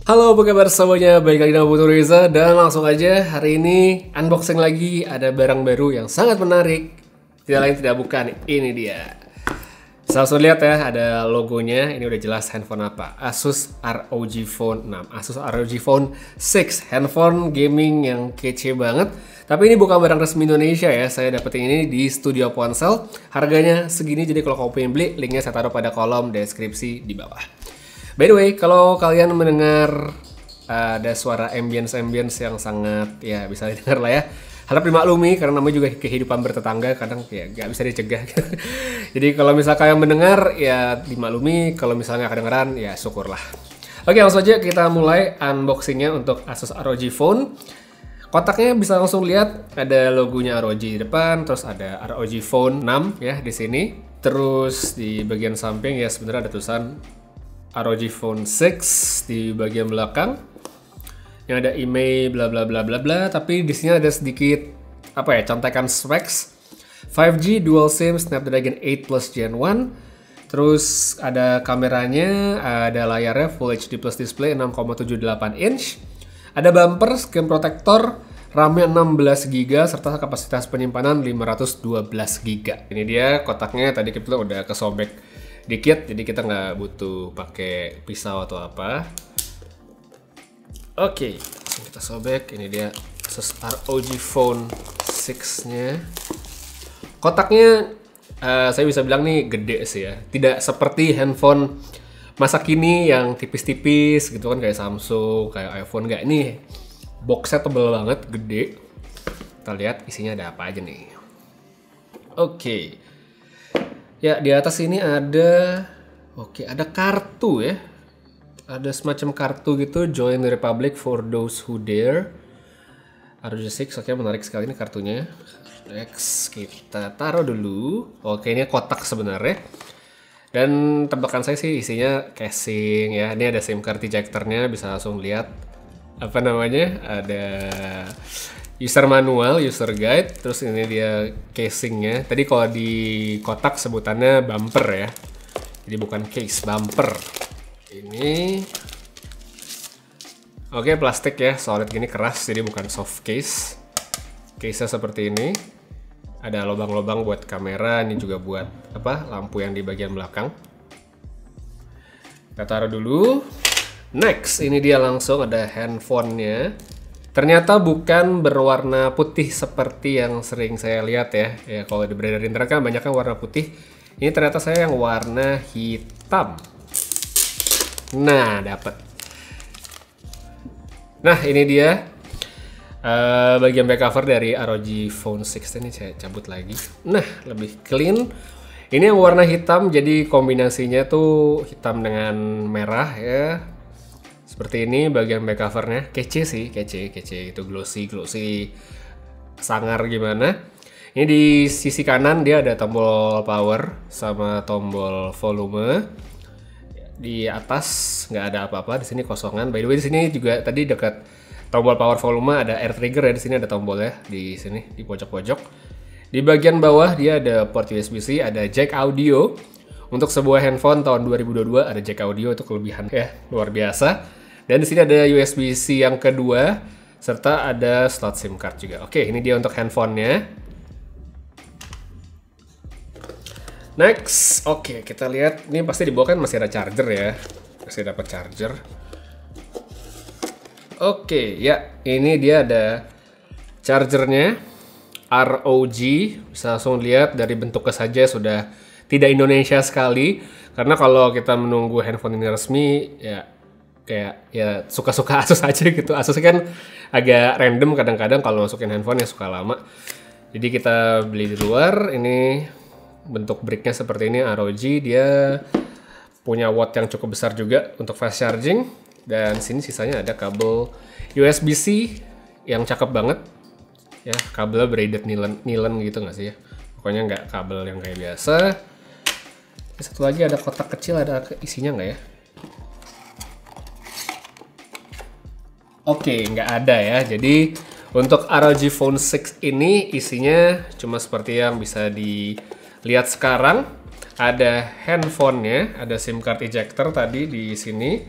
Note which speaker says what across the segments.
Speaker 1: Halo, apa kabar semuanya? Baik lagi dengan Putu Reza dan langsung aja hari ini unboxing lagi ada barang baru yang sangat menarik. Tidak lain tidak bukan, ini dia. Langsung lihat ya, ada logonya. Ini udah jelas handphone apa. Asus ROG Phone 6. Asus ROG Phone 6, handphone gaming yang kece banget. Tapi ini bukan barang resmi Indonesia ya. Saya dapetin ini di Studio Ponsel. Harganya segini, jadi kalau kamu pengen beli, linknya saya taruh pada kolom deskripsi di bawah. By the way, kalau kalian mendengar ada suara ambience yang sangat ya bisa didengar lah ya. Harap dimaklumi karena namanya juga kehidupan bertetangga, kadang ya nggak bisa dicegah. Jadi kalau misalnya kalian mendengar ya dimaklumi, kalau misalnya nggak kedengeran ya syukurlah. Oke, langsung aja kita mulai unboxingnya untuk Asus ROG Phone. Kotaknya bisa langsung lihat ada logonya ROG di depan, terus ada ROG Phone 6 ya di sini. Terus di bagian samping ya sebenarnya ada tulisan ROG Phone 6 di bagian belakang yang ada email bla bla bla bla bla, tapi di sini ada sedikit apa ya, contekan specs 5G dual SIM Snapdragon 8 Plus Gen 1. Terus ada kameranya, ada layarnya Full HD Plus display 6,78 inch. Ada bumper, screen protector, RAM-nya 16GB serta kapasitas penyimpanan 512GB. Ini dia kotaknya, tadi kita udah kesobek dikit, jadi kita nggak butuh pakai pisau atau apa. Oke, langsung kita sobek. Ini dia Asus ROG Phone 6-nya. Kotaknya saya bisa bilang nih gede sih ya. Tidak seperti handphone masa kini yang tipis-tipis gitu kan, kayak Samsung, kayak iPhone. Nggak, ini boxnya tebel banget, gede. Kita lihat isinya ada apa aja nih. Oke. Ya, di atas ini ada ada kartu ya. Ada semacam kartu gitu, Join the Republic for those who dare. ROG 6, oke, menarik sekali ini kartunya. Next, kita taruh dulu. Oke, ini kotak sebenarnya. Dan tebakan saya sih isinya casing ya. Ini ada SIM card ejectornya, bisa langsung lihat apa namanya, ada user manual, user guide, terus ini dia casingnya. Tadi kalau di kotak sebutannya bumper ya, jadi bukan case, bumper. Ini oke, plastik ya, solid gini, keras, jadi bukan soft case. Case-nya seperti ini. Ada lubang-lubang buat kamera, ini juga buat apa, lampu yang di bagian belakang. Kita taruh dulu. Next, ini dia langsung ada handphonenya. Ternyata bukan berwarna putih seperti yang sering saya lihat ya. Ya kalau di beredar di internet kan banyak kan warna putih. Ini ternyata saya yang warna hitam. Nah, dapat. Nah, ini dia bagian back cover dari ROG Phone 6 ini. Saya cabut lagi. Nah, lebih clean. Ini yang warna hitam, jadi kombinasinya tuh hitam dengan merah ya. Seperti ini bagian back covernya, kece sih, kece itu, glossy, sangar gimana. Ini di sisi kanan dia ada tombol power sama tombol volume. Di atas nggak ada apa-apa, di sini kosongan. By the way, di sini juga tadi dekat tombol power volume ada air trigger ya, di sini ada tombolnya di sini di pojok-pojok. Di bagian bawah dia ada port USB-C, ada jack audio. Untuk sebuah handphone tahun 2022 ada jack audio, itu kelebihan ya, luar biasa. Dan di sini ada USB-C yang kedua, serta ada slot SIM card juga. Oke, ini dia untuk handphonenya. Next, oke, kita lihat. Ini pasti di bawah kan masih ada charger ya. Masih dapat charger. Oke, ya, ini dia ada chargernya. ROG, bisa langsung lihat dari bentuknya saja sudah tidak Indonesia sekali. Karena kalau kita menunggu handphone ini resmi, ya kayak ya suka-suka Asus aja gitu. Asus kan agak random kadang-kadang kalau masukin handphone ya suka lama. Jadi kita beli di luar. Ini bentuk bricknya seperti ini. ROG, dia punya watt yang cukup besar juga untuk fast charging. Dan sini sisanya ada kabel USB-C yang cakep banget ya, kabelnya braided nylon gitu nggak sih ya, pokoknya nggak kabel yang kayak biasa. Satu lagi ada kotak kecil, ada isinya nggak ya? Oke, nggak ada ya. Jadi untuk ROG Phone 6 ini isinya cuma seperti yang bisa dilihat sekarang. Ada handphonenya, ada SIM card ejector tadi di sini.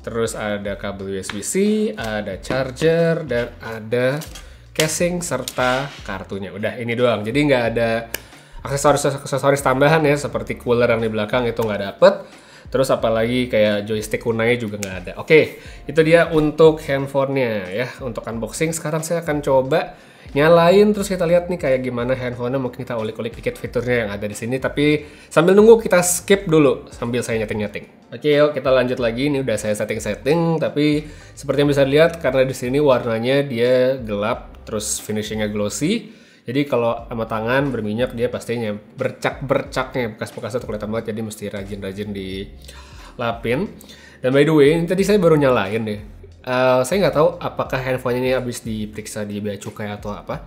Speaker 1: Terus ada kabel USB-C, ada charger, dan ada casing serta kartunya. Udah ini doang. Jadi nggak ada aksesoris tambahan ya, seperti cooler yang di belakang itu nggak dapet. Terus apalagi kayak joystick kunai juga nggak ada. Oke, itu dia untuk handphonenya ya. Untuk unboxing sekarang saya akan coba nyalain, terus kita lihat nih kayak gimana handphonenya. Mungkin kita ulik-ulik dikit fiturnya yang ada di sini, tapi sambil nunggu kita skip dulu sambil saya nyeting-nyeting. Oke, yuk kita lanjut lagi. Ini udah saya setting-setting, tapi seperti yang bisa dilihat karena di sini warnanya dia gelap, terus finishingnya glossy. Jadi kalau sama tangan berminyak dia pastinya bercak-bercaknya, bekas-bekasnya tuh kelihatan banget, jadi mesti rajin-rajin dilapin. Dan by the way, ini tadi saya baru nyalain deh. Saya nggak tahu apakah handphone ini habis diperiksa di bea cukai atau apa.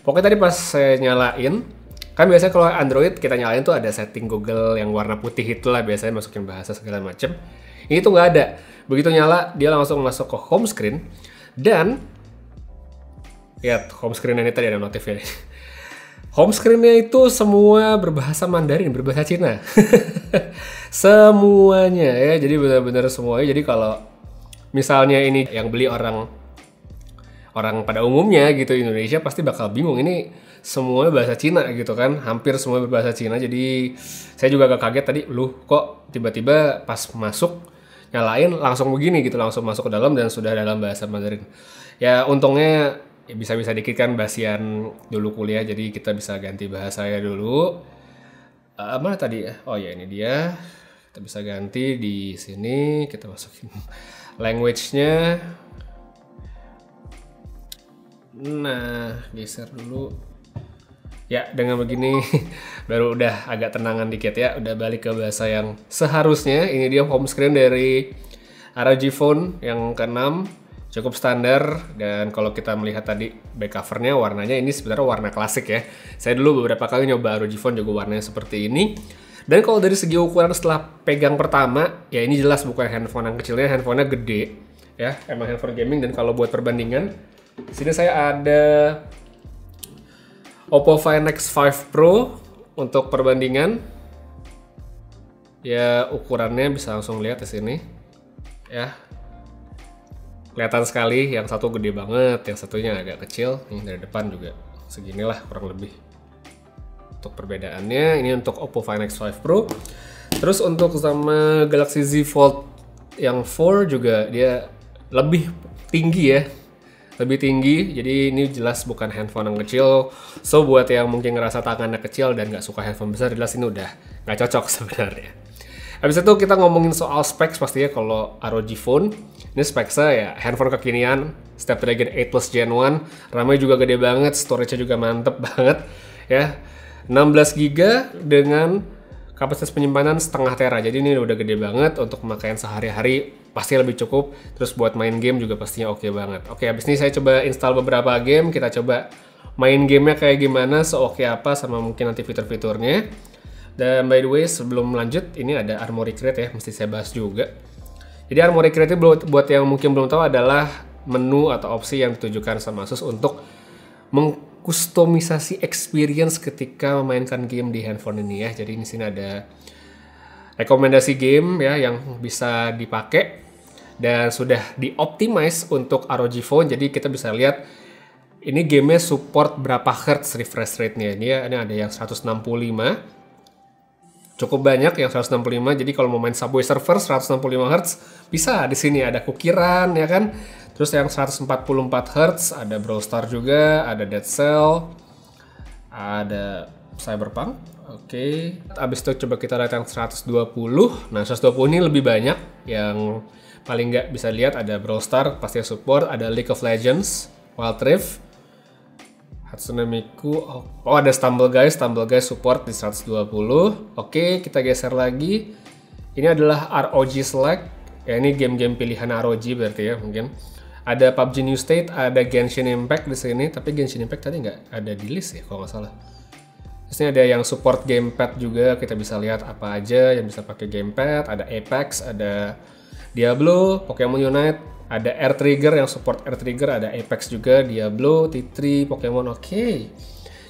Speaker 1: Pokoknya tadi pas saya nyalain, kan biasanya kalau Android kita nyalain tuh ada setting Google yang warna putih itulah, biasanya masukin bahasa segala macem. Ini tuh nggak ada. Begitu nyala, dia langsung masuk ke home screen. Dan lihat home screen ini tadi ada notifnya. Home screen-nya itu semua berbahasa Mandarin, berbahasa Cina. Semuanya ya, jadi benar-benar semuanya. Jadi kalau misalnya ini yang beli orang pada umumnya gitu Indonesia pasti bakal bingung, ini semuanya bahasa Cina gitu kan, hampir semua berbahasa Cina. Jadi saya juga agak kaget tadi, kok tiba-tiba pas masuk nyalain langsung begini gitu, langsung masuk ke dalam dan sudah dalam bahasa Mandarin. Ya untungnya ya bisa-bisa dikit kan, basian dulu kuliah, jadi kita bisa ganti bahasanya dulu. Mana tadi ya? Oh ya ini dia. Kita bisa ganti di sini, kita masukin language-nya. Nah, geser dulu. Ya, dengan begini baru udah agak tenangan dikit ya. Udah balik ke bahasa yang seharusnya. Ini dia home screen dari ROG Phone yang ke-6. Cukup standar, dan kalau kita melihat tadi back covernya warnanya ini sebenarnya warna klasik ya. Saya dulu beberapa kali nyoba ROG Phone juga warnanya seperti ini. Dan kalau dari segi ukuran setelah pegang pertama, ya ini jelas bukan handphone yang kecilnya, handphonenya gede ya, emang handphone gaming. Dan kalau buat perbandingan, sini saya ada Oppo Find X5 Pro untuk perbandingan. Ya ukurannya bisa langsung lihat di sini ya. Kelihatan sekali, yang satu gede banget, yang satunya agak kecil. Ini dari depan juga seginilah kurang lebih. Untuk perbedaannya, ini untuk Oppo Find X5 Pro. Terus untuk sama Galaxy Z Fold yang 4 juga dia lebih tinggi ya. Lebih tinggi, jadi ini jelas bukan handphone yang kecil. So buat yang mungkin ngerasa tangannya kecil dan nggak suka handphone besar, jelas ini udah nggak cocok sebenarnya. Habis itu kita ngomongin soal specs pastinya. Kalau ROG Phone, ini specsnya ya handphone kekinian, Snapdragon 8 Plus Gen 1, RAM-nya juga gede banget, storage-nya juga mantep banget ya. 16 GB dengan kapasitas penyimpanan setengah tera, jadi ini udah gede banget untuk pemakaian sehari-hari, pasti lebih cukup. Terus buat main game juga pastinya oke banget. Oke, habis ini saya coba install beberapa game, kita coba main gamenya kayak gimana, seoke apa, sama mungkin nanti fitur-fiturnya. Dan by the way, sebelum lanjut, ini ada Armoury Crate ya, mesti saya bahas juga. Jadi Armoury Crate itu buat yang mungkin belum tahu adalah menu atau opsi yang ditujukan sama Asus untuk mengkustomisasi experience ketika memainkan game di handphone ini ya. Jadi di sini ada rekomendasi game ya yang bisa dipakai dan sudah dioptimize untuk ROG Phone. Jadi kita bisa lihat ini gamenya support berapa hertz refresh rate-nya. Ini ada yang 165. Cukup banyak yang 165. Jadi kalau mau main Subway Surfer 165 Hz bisa di sini, ada kukiran ya kan. Terus yang 144 Hz ada Brawl Stars juga, ada Dead Cell, ada Cyberpunk. Oke. Abis itu coba kita lihat yang 120. Nah, 120 ini lebih banyak. Yang paling nggak bisa lihat ada Brawl Stars pasti support, ada League of Legends, Wild Rift, Hatsune Miku. Oh ada Stumble Guys support di 120. Oke, kita geser lagi. Ini adalah ROG Select. Ya ini game-game pilihan ROG berarti ya mungkin. Ada PUBG New State, ada Genshin Impact di sini. Tapi Genshin Impact tadi nggak ada di list ya kalau nggak salah. Terus ini ada yang support gamepad juga. Kita bisa lihat apa aja yang bisa pakai gamepad. Ada Apex, ada Diablo, Pokemon Unite. Ada Air Trigger yang support Air Trigger, ada Apex juga, Diablo, T3, Pokemon. Oke.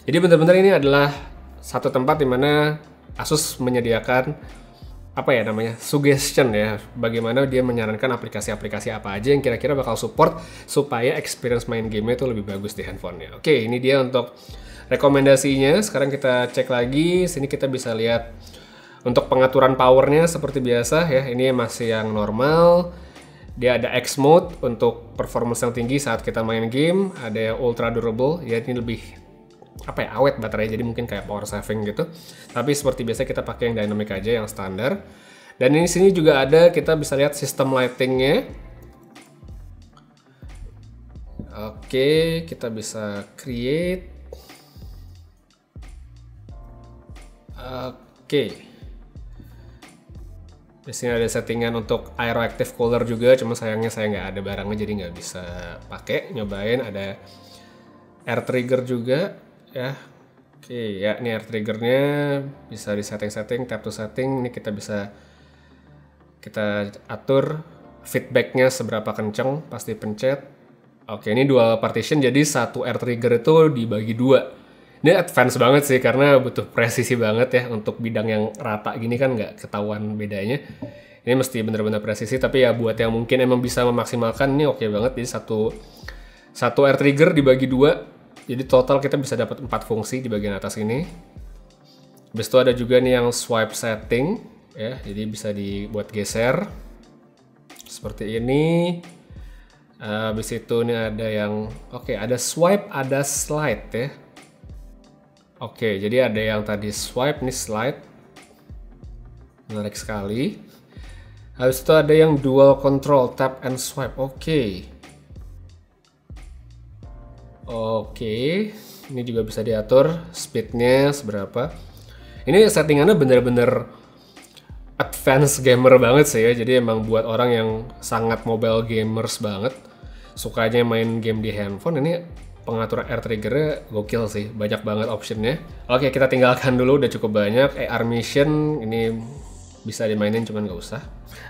Speaker 1: Jadi benar-benar ini adalah satu tempat di mana Asus menyediakan apa ya namanya, suggestion ya, bagaimana dia menyarankan aplikasi-aplikasi apa aja yang kira-kira bakal support supaya experience main gamenya itu lebih bagus di handphonenya. Oke, ini dia untuk rekomendasinya. Sekarang kita cek lagi, sini kita bisa lihat untuk pengaturan powernya seperti biasa ya, ini masih yang normal. Dia ada X mode untuk performance yang tinggi saat kita main game, ada yang ultra durable, ya ini lebih apa ya, awet baterainya, jadi mungkin kayak power saving gitu. Tapi seperti biasa kita pakai yang dynamic aja, yang standar. Dan ini sini juga ada, kita bisa lihat sistem lightingnya. Oke, kita bisa create. Oke. Di sini ada settingan untuk aeroactive cooler juga, cuma sayangnya saya nggak ada barangnya jadi nggak bisa pakai. Nyobain, ada air trigger juga ya. Oke ya, ini air triggernya bisa di setting, tap to setting. Ini kita bisa atur feedbacknya seberapa kenceng, pasti pencet. Oke, ini dual partition, jadi satu air trigger itu dibagi dua. Ini advance banget sih karena butuh presisi banget ya, untuk bidang yang rata gini kan nggak ketahuan bedanya. Ini mesti bener-bener presisi, tapi ya buat yang mungkin emang bisa memaksimalkan ini oke banget. Jadi satu air trigger dibagi dua. Jadi total kita bisa dapat 4 fungsi di bagian atas ini. Habis itu ada juga nih yang swipe setting ya, jadi bisa dibuat geser seperti ini. Habis itu nih ada yang ada swipe, ada slide ya. Oke, jadi ada yang tadi swipe, nih slide. Menarik sekali. Habis itu ada yang dual control, tap and swipe. Oke, ini juga bisa diatur speednya seberapa. Ini settingannya bener-bener advance gamer banget sih ya. Jadi emang buat orang yang sangat mobile gamers banget, sukanya main game di handphone, ini pengaturan air triggernya gokil sih. Banyak banget optionnya. Oke, kita tinggalkan dulu, udah cukup banyak. AR mission ini bisa dimainin cuman nggak usah.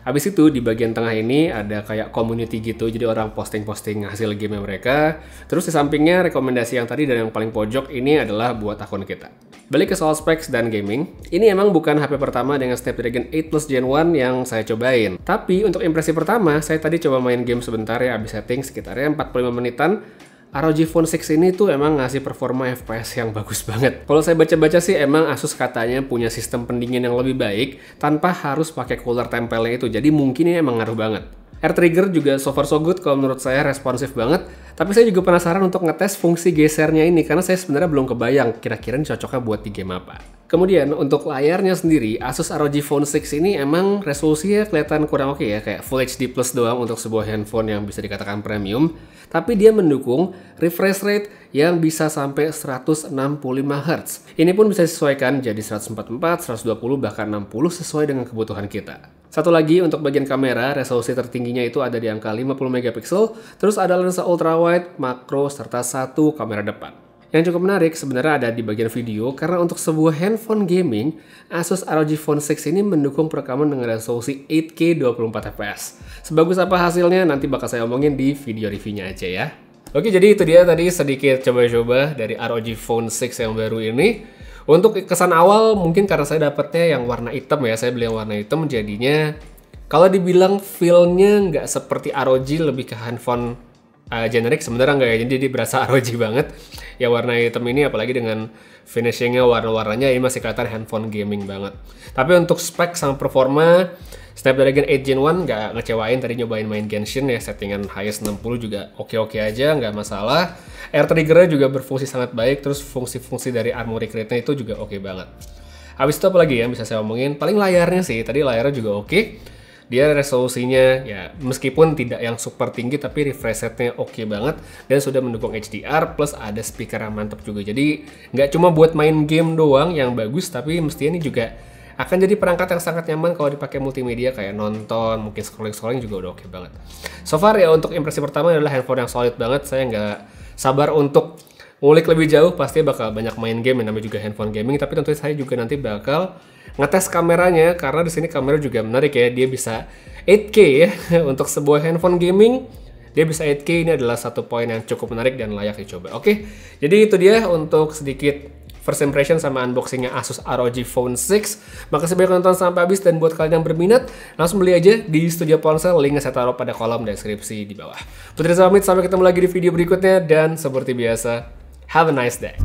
Speaker 1: Habis itu di bagian tengah ini ada kayak community gitu, jadi orang posting-posting hasil game mereka. Terus di sampingnya rekomendasi yang tadi, dan yang paling pojok ini adalah buat akun kita. Balik ke soal specs dan gaming, ini emang bukan HP pertama dengan Snapdragon 8 Plus Gen 1 yang saya cobain. Tapi untuk impresi pertama, saya tadi coba main game sebentar ya, abis setting sekitarnya 45 menitan. ROG Phone 6 ini tuh emang ngasih performa FPS yang bagus banget. Kalau saya baca-baca sih emang Asus katanya punya sistem pendingin yang lebih baik tanpa harus pakai cooler tempelnya itu. Jadi mungkin ini emang ngaruh banget. Air trigger juga so far so good, kalau menurut saya responsif banget. Tapi saya juga penasaran untuk ngetes fungsi gesernya ini, karena saya sebenarnya belum kebayang kira-kira ini cocoknya buat di game apa. Kemudian untuk layarnya sendiri, Asus ROG Phone 6 ini emang resolusinya kelihatan kurang oke ya, kayak Full HD Plus doang untuk sebuah handphone yang bisa dikatakan premium. Tapi dia mendukung refresh rate yang bisa sampai 165 Hz. Ini pun bisa disesuaikan jadi 144, 120, bahkan 60 sesuai dengan kebutuhan kita. Satu lagi untuk bagian kamera, resolusi tertingginya itu ada di angka 50 megapiksel, terus ada lensa ultrawide, makro, serta satu kamera depan. Yang cukup menarik sebenarnya ada di bagian video, karena untuk sebuah handphone gaming, Asus ROG Phone 6 ini mendukung perekaman dengan resolusi 8K 24fps. Sebagus apa hasilnya nanti bakal saya omongin di video reviewnya aja ya. Oke, jadi itu dia tadi sedikit coba-coba dari ROG Phone 6 yang baru ini. Untuk kesan awal mungkin karena saya dapetnya yang warna hitam ya, saya beli yang warna hitam, jadinya kalau dibilang feel-nya nggak seperti ROG, lebih ke handphone generic sebenarnya nggak ya, jadi dia berasa ROG banget. Ya warna hitam ini apalagi dengan finishingnya, warna-warnanya ini masih kelihatan handphone gaming banget. Tapi untuk spek sama performa, Snapdragon 8 Gen 1 nggak ngecewain. Tadi nyobain main Genshin ya, settingan highest 60 juga oke-oke aja, nggak masalah. Air triggernya juga berfungsi sangat baik, terus fungsi-fungsi dari armory crate-nya itu juga oke banget. Habis itu apa lagi yang bisa saya omongin? Paling layarnya sih, tadi layarnya juga oke. Dia resolusinya ya meskipun tidak yang super tinggi, tapi refresh rate-nya oke banget. Dan sudah mendukung HDR, plus ada speaker yang mantap juga. Jadi nggak cuma buat main game doang yang bagus, tapi mestinya ini juga akan jadi perangkat yang sangat nyaman kalau dipakai multimedia, kayak nonton, mungkin scrolling-scrolling juga udah oke banget. So far ya untuk impresi pertama adalah handphone yang solid banget. Saya nggak sabar untuk ngulik lebih jauh, pasti bakal banyak main game yang namanya juga handphone gaming. Tapi tentu saya juga nanti bakal ngetes kameranya, karena di sini kamera juga menarik ya. Dia bisa 8K ya untuk sebuah handphone gaming. Dia bisa 8K, ini adalah satu poin yang cukup menarik dan layak dicoba. Oke, jadi itu dia untuk sedikit first impression sama unboxingnya Asus ROG Phone 6. Makasih banyak nonton sampai habis, dan buat kalian yang berminat, langsung beli aja di Studio Ponsel, linknya saya taruh pada kolom deskripsi di bawah. Putri pamit, sampai ketemu lagi di video berikutnya, dan seperti biasa, have a nice day.